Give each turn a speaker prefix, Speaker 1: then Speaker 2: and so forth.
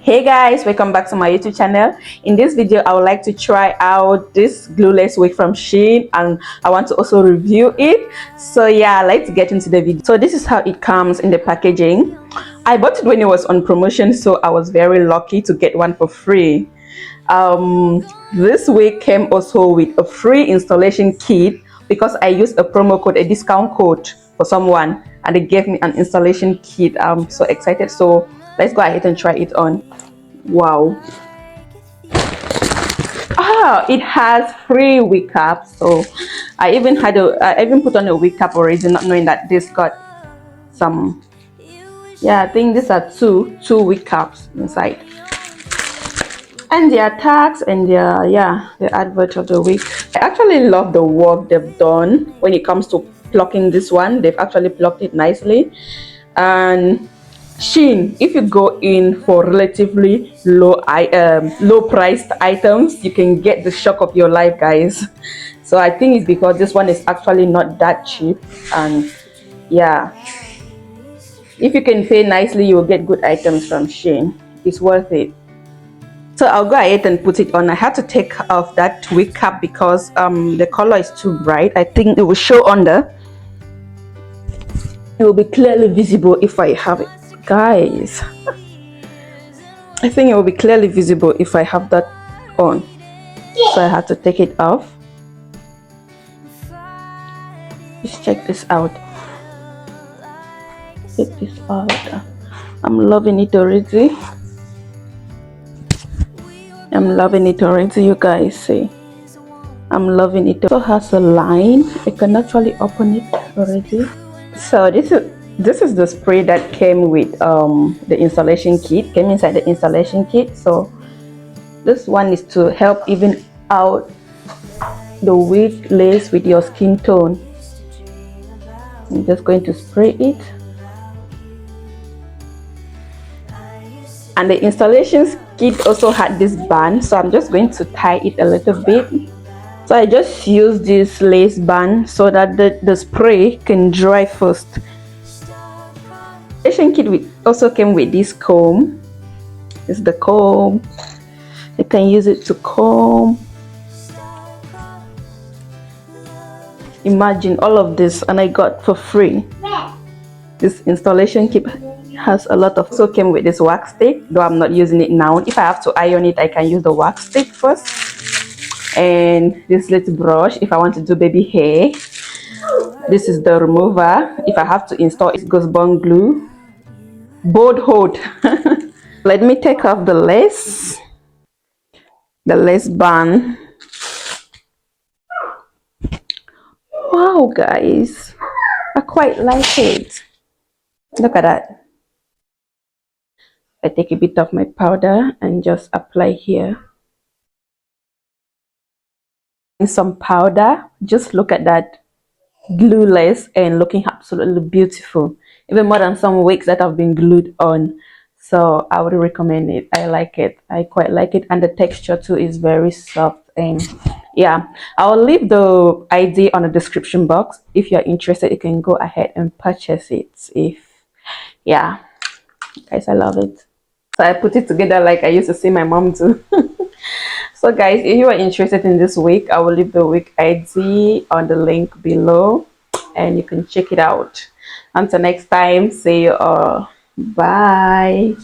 Speaker 1: Hey guys, welcome back to my YouTube channel. In this video I would like to try out this glueless wig from Shein, and I want to also review it. So yeah, let's get into the video. So this is how it comes in the packaging. I bought it when it was on promotion, so I was very lucky to get one for free. This wig came also with a free installation kit because I used a promo code, a discount code for someone, and they gave me an installation kit. I'm so excited. So let's go ahead and try it on. Wow. It has free wig cap. So I even put on a wig cap already, not knowing that this got some. Yeah, I think these are two wig caps inside, and their tags and the advert of the wig. I actually love the work they've done when it comes to plucking this one. They've actually plucked it nicely. And Shein, if you go in for relatively low priced items, you can get the shock of your life, guys. So I think it's because this one is actually not that cheap, and yeah, if you can pay nicely, you will get good items from Shein. It's worth it. So I'll go ahead and put it on. I had to take off that wig cap because the color is too bright. I think it will show under. It will be clearly visible if I have it, guys. I think it will be clearly visible if I have that on. So I had to take it off. Just check this out. Check this out. I'm loving it already. I'm loving it already, you guys see. I'm loving it. It also has a line. I can actually open it already. So this is the spray that came with the installation kit. Came inside the installation kit. So this one is to help even out the wig lace with your skin tone. I'm just going to spray it. And the installation kit also had this band, so I'm just going to tie it a little bit. So I just use this lace band so that the spray can dry first. The installation kit also came with this comb. This is the comb. You can use it to comb. Imagine all of this, and I got for free. This installation kit has a lot of. Also came with this wax stick, though I'm not using it now. If I have to iron it, I can use the wax stick first. And this little brush if I want to do baby hair. This is the remover if I have to install it. Goes bond glue. Board hold. Let me take off the lace band. Wow, guys, I quite like it. Look at that. I take a bit of my powder and just apply here. And some powder. Just look at that, glueless and looking absolutely beautiful, even more than some wigs that have been glued on. So I would recommend it. I like it. I quite like it, and the texture too is very soft. And yeah, I'll leave the ID on the description box. If you're interested, you can go ahead and purchase it. Yeah, guys, I love it. So I put it together like I used to see my mom do. So guys, if you are interested in this wig, I will leave the wig ID on the link below and you can check it out. Until next time, see you all. Bye.